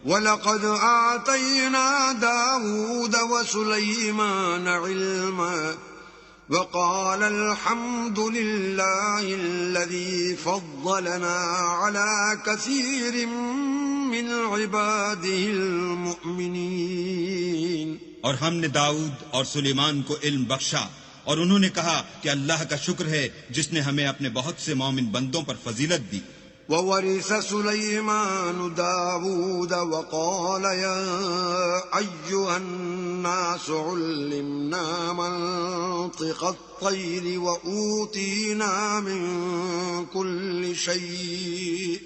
وَلَقَدْ آتَيْنَا دَاوُودَ وَسُلَيْمَانَ عِلْمًا وَقَالَ الْحَمْدُ لِلَّهِ الَّذِي فَضَّلَنَا عَلَى كَثِيرٍ مِّنْ عِبَادِهِ الْمُؤْمِنِينَ۔ اور ہم نے داؤد اور سلیمان کو علم بخشا، اور انہوں نے کہا کہ اللہ کا شکر ہے جس نے ہمیں اپنے بہت سے مومن بندوں پر فضیلت دی۔ وَوَرِثَ سُلَيْمَانُ دَاوُودَ وَقَالَ يَا أَيُّهَا النَّاسُ عُلِّمْنَا مَنطِقَ الطَّيْرِ وَأُوتِينَا مِن كُلِّ شَيْءٍ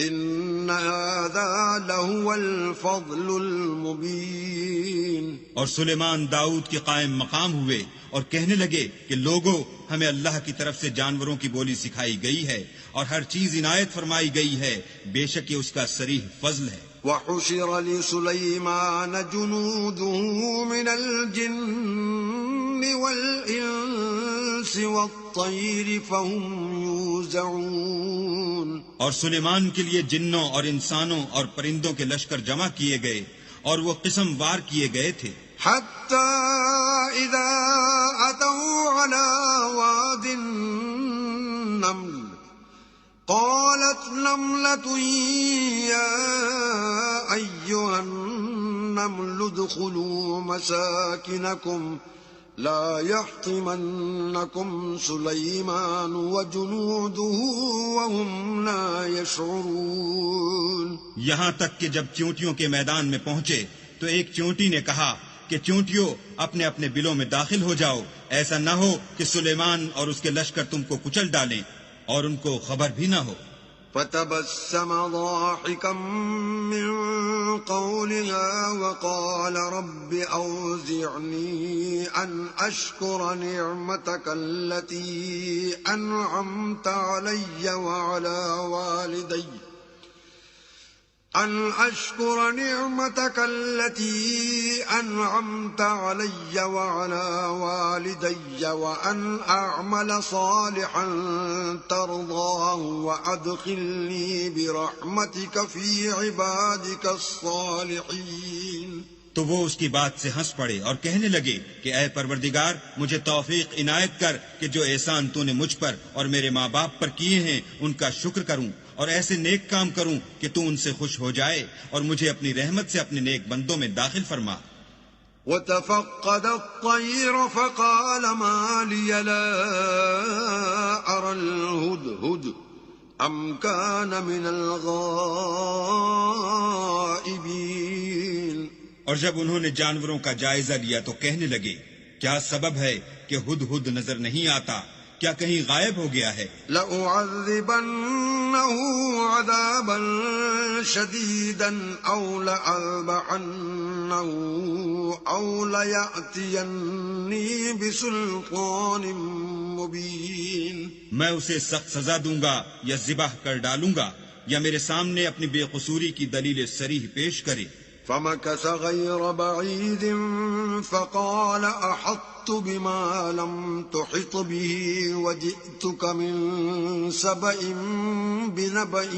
إِنَّ هَذَا لَهُوَ الْفَضْلُ الْمُبِينُ۔ اور سلیمان داؤد کے قائم مقام ہوئے اور کہنے لگے کہ لوگو، ہمیں اللہ کی طرف سے جانوروں کی بولی سکھائی گئی ہے اور ہر چیز عنایت فرمائی گئی ہے، بے شک یہ اس کا صریح فضل ہے۔ وَحُشِرَ لِسُلَيْمَانَ جُنُودُهُ مِنَ الْجِنِّ وَالْإِنسِ وَالطَّيْرِ فَهُمْ يُوزَعُونَ۔ اور سلیمان کے لیے جنوں اور انسانوں اور پرندوں کے لشکر جمع کیے گئے اور وہ قسم وار کیے گئے تھے، حَتَّى إِذَا أَتَوْا عَلَى وَادِ النَّمْلِ قَالَتْ نَمْلَةٌ يَا أَيُّهَا النَّمْلُ ادْخُلُوا مَسَاكِنَكُمْ لَا يَحْطِمَنَّكُمْ سُلَيْمَانُ وَجُنُودُهُ وَهُمْ لَا يَشْعُرُونَ۔ یہاں تک کہ جب چیونٹیوں کے میدان میں پہنچے تو ایک چیونٹی نے کہا کہ چیونٹیوں، اپنے اپنے بلوں میں داخل ہو جاؤ، ایسا نہ ہو کہ سلیمان اور اس کے لشکر تم کو کچل ڈالیں اور ان کو خبر بھی نہ ہو۔ فَتَبَسَّمَ ضَاحِكًا مِّن قَوْلِهَا وَقَالَ رَبِّ أَوْزِعْنِي أَنْ أَشْكُرَ نِعْمَتَكَ الَّتِي أَنْعَمْتَ عَلَيَّ وَعَلَى وَالِدَيَّ وَأَنْ أَعْمَلَ صَالِحًا تَرْضَاهُ وَأَدْخِلْنِي بِرَحْمَتِكَ فِي عِبَادِكَ الصَّالِحِينَ۔ تو وہ اس کی بات سے ہنس پڑے اور کہنے لگے کہ اے پروردگار، مجھے توفیق عنایت کر کہ جو احسان تو نے مجھ پر اور میرے ماں باپ پر کیے ہیں ان کا شکر کروں اور ایسے نیک کام کروں کہ تو ان سے خوش ہو جائے اور مجھے اپنی رحمت سے اپنے نیک بندوں میں داخل فرما۔ وَتَفَقَّدَ الطَّيْرَ فَقَالَ مَا لِيَ لَا أَرَى الْهُدْهُدَ أَمْ كَانَ مِنَ الْغَائِبِينَ۔ اور جب انہوں نے جانوروں کا جائزہ لیا تو کہنے لگے، کیا سبب ہے کہ ہدہد نظر نہیں آتا؟ کیا کہیں غائب ہو گیا ہے؟ لَأُعَذِّبَنَّهُ عَذَابًا شَدِيدًا أَوْ لَأَذْبَحَنَّهُ أَوْ لَيَأْتِيَنِّي بِسُلْطَانٍ مُبِينٍ۔ میں اسے سخت سزا دوں گا یا ذبح کر ڈالوں گا یا میرے سامنے اپنی بے قصوری کی دلیل صریح پیش کرے۔ فَمَكَثَ غَيْرَ بَعِيدٍ فَقَالَ أَحَطتُ بِمَا لَمْ تُحِطْ بِهِ وَجِئْتُكَ مِنْ سَبَإٍ بِنَبَإٍ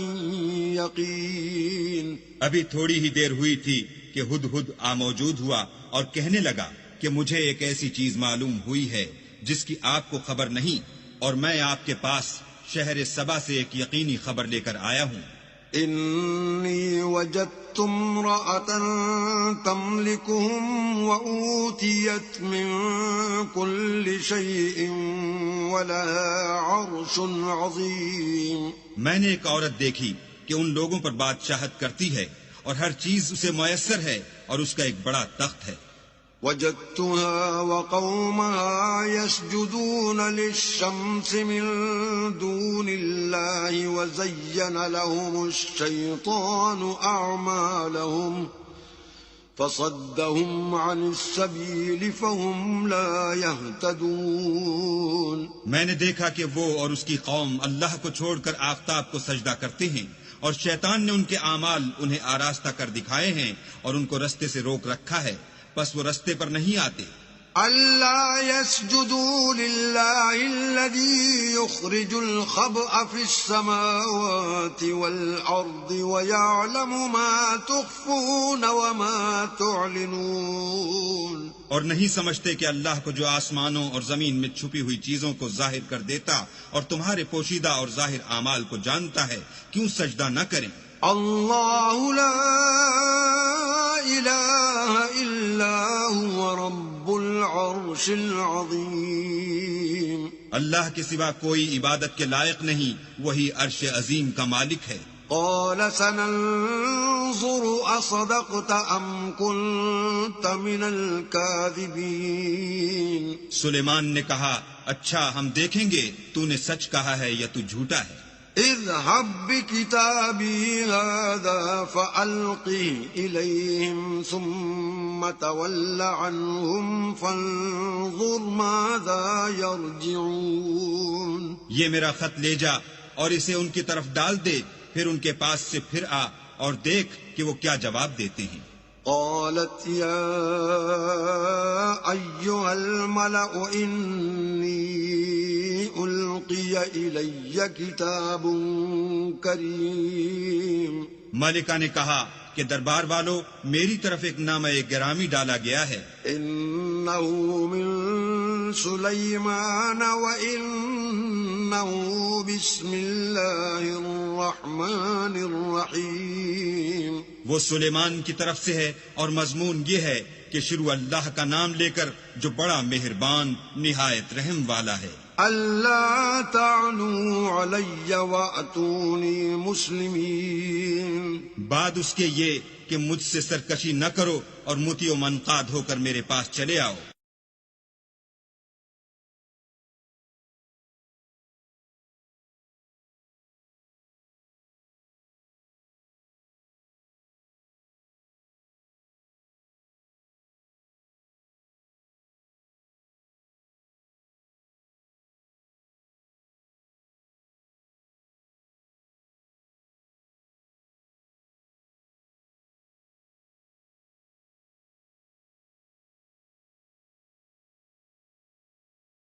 يَقِينٍ۔ ابھی تھوڑی ہی دیر ہوئی تھی کہ ہدہد موجود ہوا اور کہنے لگا کہ مجھے ایک ایسی چیز معلوم ہوئی ہے جس کی آپ کو خبر نہیں، اور میں آپ کے پاس شہر سبا سے ایک یقینی خبر لے کر آیا ہوں۔ إِنِّي وَجَدتُّ امْرَأَةً تَمْلِكُهُمْ وَأُوتِيَتْ مِن كُلِّ شَيْءٍ وَلَهَا عَرْشٌ عَظِيمٌ۔ میں نے ایک عورت دیکھی کہ ان لوگوں پر بادشاہت کرتی ہے اور ہر چیز اسے میسر ہے اور اس کا ایک بڑا تخت ہے۔ وَجَدتُّهَا وَقَوْمَهَا يَسْجُدُونَ لِلشَّمْسِ مِن دُونِ اللَّهِ وَزَيَّنَ لَهُمُ الشَّيْطَانُ أَعْمَالَهُمْ فَصَدَّهُمْ عَنِ السَّبِيلِ فَهُمْ لَا يَهْتَدُونَ۔ میں نے دیکھا کہ وہ اور اس کی قوم اللہ کو چھوڑ کر آفتاب کو سجدہ کرتے ہیں، اور شیطان نے ان کے اعمال انہیں آراستہ کر دکھائے ہیں اور ان کو رستے سے روک رکھا ہے، پس وہ رستے پر نہیں آتے۔ ألا يسجدوا لله الذي يخرج الخبأ في السماوات والأرض ويعلم ما تخفون وما تعلنون. اور نہیں سمجھتے کہ اللہ کو جو آسمانوں اور زمین میں چھپی ہوئی چیزوں کو ظاہر کر دیتا اور تمہارے پوشیدہ اور ظاہر اعمال کو جانتا ہے، کیوں سجدہ نہ کریں؟ اللہ لا الہ الا هو رب العرش العظیم. اللہ کے سوا کوئی عبادت کے لائق نہیں، وہی عرش عظیم کا مالک ہے. قال سننظر اصدقت ام كنت من الكاذبین. سلیمان نے کہا، اچھا ہم دیکھیں گے تو نے سچ کہا ہے یا تو جھوٹا ہے. اذهب بكتابي هذا فألقه إليهم ثم تول عنهم فانظر ماذا يرجعون. یہ میرا خط لے جا اور اسے ان کی طرف ڈال دے، پھر ان کے پاس سے پھر آ اور دیکھ کہ وہ کیا جواب دیتے ہیں. قالت يا أيها الملأ إني ألقي إلي كتاب كريم. ملکہ نے کہا کہ دربار والو، میری طرف ایک نامہ گرامی ڈالا گیا ہے. إنه من سليمان وإنه بسم الله الرحمن الرحيم. وہ سلیمان کی طرف سے ہے اور مضمون یہ ہے کہ شروع اللہ کا نام لے کر جو بڑا مہربان نہایت رحم والا ہے. اللہ تعلوا علی واتونی مسلمین. بعد اس کے یہ کہ مجھ سے سرکشی نہ کرو اور متی و منقاد ہو کر میرے پاس چلے آؤ.